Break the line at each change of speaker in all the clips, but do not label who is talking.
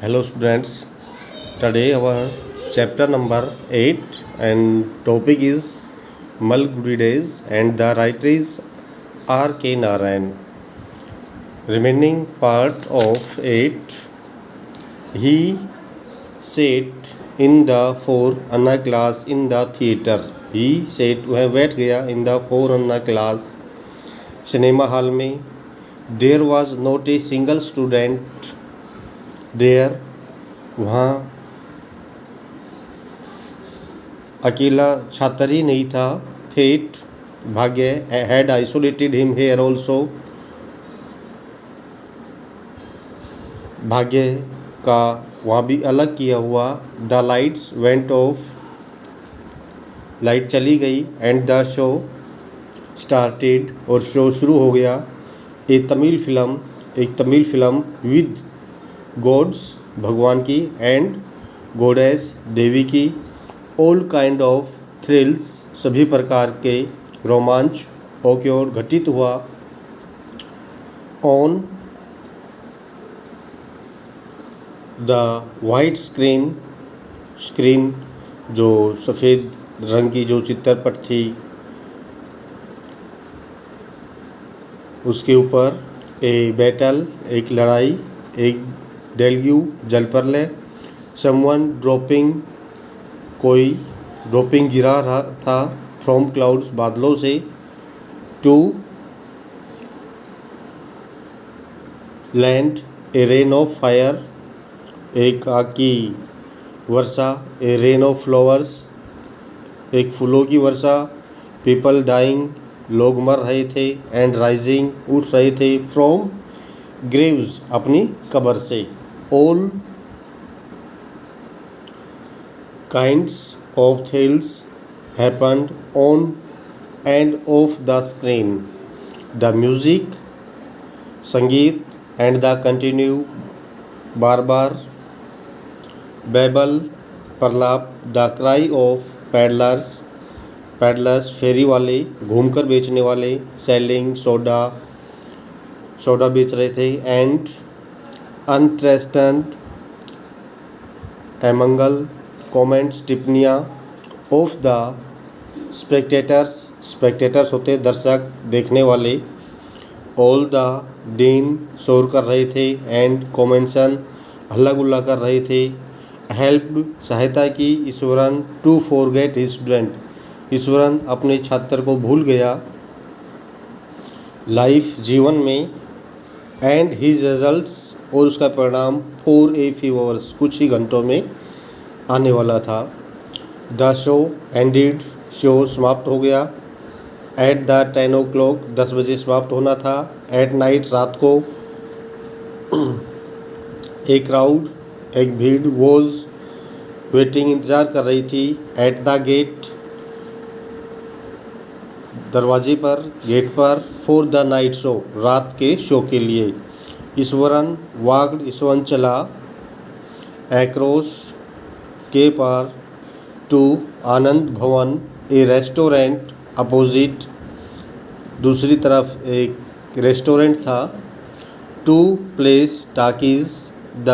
Hello students, today our chapter number 8 and topic is Malgudi days and the writer is R.K. Narayan. Remaining part of 8, he sat in the 4 Anna class in the theater. He sat वह बैठ गया in the 4 Anna class cinema hall में. There was not a single student there. वहाँ अकेला छात्र ही नहीं था. Fate भाग्य had isolated him here also. भाग्य का वहाँ भी अलग किया हुआ. The lights went off. Light चली गई. And the show started और शो शुरू हो गया. एक तमिल फिल्म with gods भगवान की एंड गोडेस देवी की. ऑल काइंड ऑफ थ्रिल्स सभी प्रकार के रोमांच ओक्योर घटित हुआ. ऑन द वाइट स्क्रीन जो सफ़ेद रंग की जो चित्रपट थी उसके ऊपर ए बैटल एक लड़ाई, एक डेल्यू जलप्रलय, समवन ड्रॉपिंग कोई ड्रॉपिंग गिरा रहा था, फ्रॉम क्लाउड्स बादलों से, to land a rain of fire एक आग की वर्षा, ए रेन ऑफ फ्लावर्स एक फूलों की वर्षा, पीपल डाइंग लोग मर रहे थे, एंड राइजिंग उठ रहे थे, फ्रॉम ग्रेव्स अपनी कब्र से. All kinds of thrills happened on end of the screen. The music संगीत एंड द कंटिन्यू बार बार, बैबल प्रलाप, द क्राई ऑफ पैडलर्स फेरी वाले घूमकर बेचने वाले, सेलिंग सोडा बेच रहे थे, एंड अनट्रेस्टेंड एमंगल कमेंट्स टिप्पणियाँ, ऑफ द स्पेक्टेटर्स होते दर्शक देखने वाले, ऑल द डीन शोर कर रहे थे, एंड कॉमेंसन हल्ला गुल्ला कर रहे थे, हेल्प सहायता की, Ishwaran to forget his student Ishwaran अपने छात्र को भूल गया, लाइफ जीवन में, एंड हिज रिजल्ट्स और उसका परिणाम, फॉर ए फ्यू आवर्स कुछ ही घंटों में आने वाला था. द शो एंडेड शो समाप्त हो गया. एट द 10 o'clock 10 बजे समाप्त होना था. एट नाइट रात को, ए क्राउड एक भीड़, वॉज वेटिंग इंतज़ार कर रही थी, एट द गेट दरवाजे पर गेट पर, फॉर द नाइट शो रात के शो के लिए. ईश्वरन वाग्ड ईश्वरन चला, एक्रॉस के पार, टू आनंद भवन ए रेस्टोरेंट अपोजिट दूसरी तरफ एक रेस्टोरेंट था, to place talkies the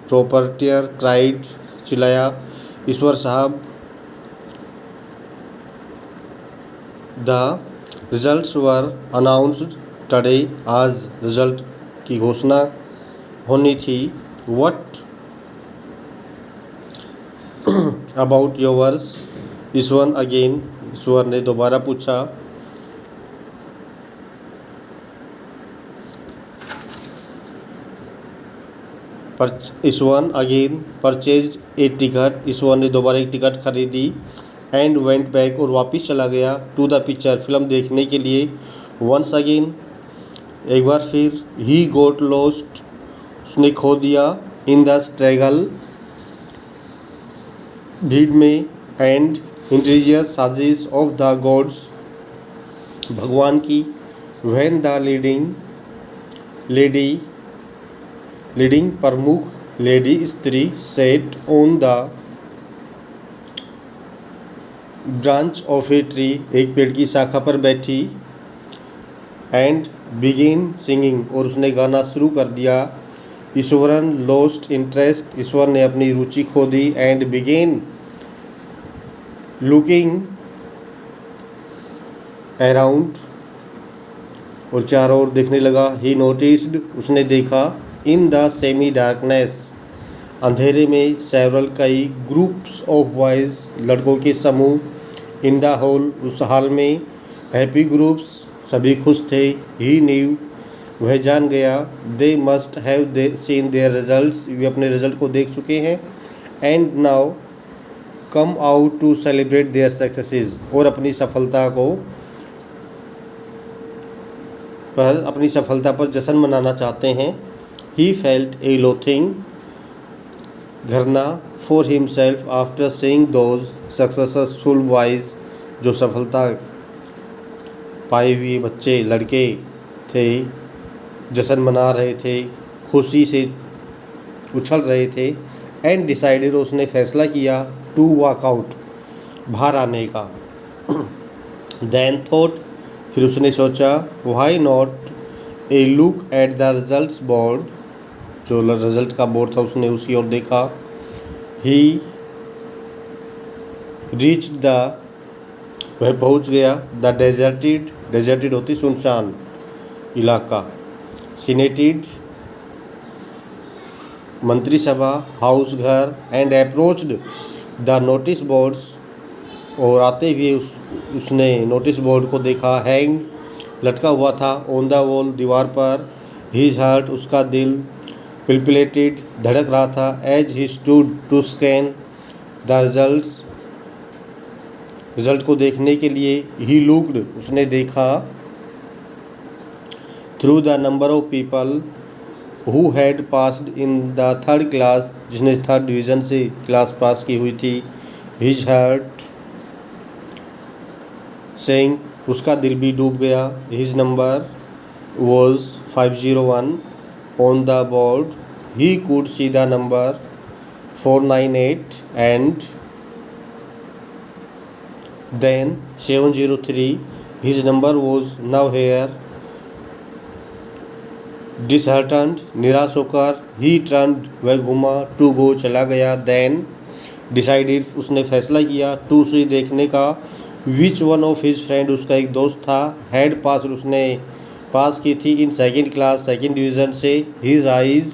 proprietor cried चिल्लाया, ईश्वर साहब. The results were announced today आज रिजल्ट की घोषणा होनी थी. व्हाट अबाउट योर्स ईश्वर ने दोबारा पूछा. ईश्वर अगेन परचेज्ड ए टिकट ईश्वर ने दोबारा एक टिकट खरीदी, एंड वेंट बैक और वापस चला गया, टू द पिक्चर फिल्म देखने के लिए. वंस अगेन एक बार फिर, ही गोट लॉस्ट उसने खो दिया, इन द स्ट्रगल भीड़ में, एंड इंटीरियस साजिश ऑफ द गॉड्स भगवान की, व्हेन द लीडिंग प्रमुख लेडी स्त्री set on the branch of a tree एक पेड़ की शाखा पर बैठी, एंड बिगिन सिंगिंग और उसने गाना शुरू कर दिया, ईश्वरन लॉस्ट इंटरेस्ट, ईश्वर ने अपनी रुचि खो दी। एंड बिगेन लुकिंग अराउंड, और चारों ओर देखने लगा। ही नोटिस्ड, उसने देखा। इन द सेमी डार्कनेस, अंधेरे में। सेवरल, कई। ग्रुप्स ऑफ बॉयज़, लड़कों के समूह। इन द हॉल, उस हाल में। हैप्पी ग्रुप्स, सभी खुश थे। ही न्यू, वह जान गया। They must have seen their results, वे अपने रिजल्ट को देख चुके हैं। And now come out to celebrate their successes, और अपनी सफलता पर जश्न मनाना चाहते हैं। ही फेल्ट ए लोथिंग, घृणा, for himself after seeing those successful boys, जो सफलता पाए हुए बच्चे, लड़के थे, जश्न मना रहे थे, खुशी से उछल रहे थे। एंड डिसाइडेड, उसने फैसला किया। टू वॉक आउट, बाहर आने का। देन थॉट, फिर उसने सोचा। Why not a look at the results board, जो रिजल्ट का बोर्ड था उसने उसी ओर देखा। ही रीच्ड द, वह पहुंच गया। द डेजर्टेड होती सुनसान इलाका। सीनेटेड, मंत्रिसभा। हाउस, घर। And approached the notice boards, और आते हुए उसने नोटिस बोर्ड को देखा। हैंग, लटका हुआ था। ऑन द वॉल, दीवार पर। हिज हार्ट, उसका दिल। पिलपिलेटेड, धड़क रहा था। As he stood to scan the result को देखने के लिए। ही लुक्ड, उसने देखा। Through the number of people who had passed in the third class, जिसने थर्ड डिवीज़न से क्लास पास की हुई थी। हिज हार्ट सेइंग, उसका दिल भी डूब गया। His number was 501 on the board. He could see the number 498 and then 703। His number was now here. Disheartened, निराश होकर। ही टर्न्ड, वह घूमा। टू गो, चला गया। देन डिसाइडेड, उसने फैसला किया। टू सी, देखने का। Which one of his friend, उसका एक दोस्त था। हैड पास, उसने पास की थी। In second class, second division से। His eyes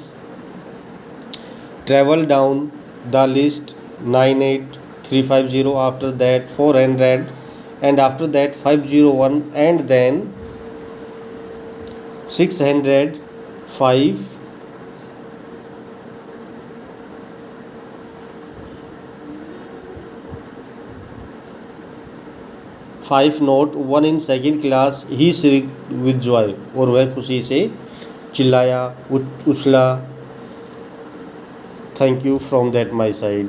travel down the list 98350, after that 400, and after that 501, and then 605। Not 1 in second class. He shrieked with joy, और वह खुशी से चिल्लाया, उछला। Thank you from that my side.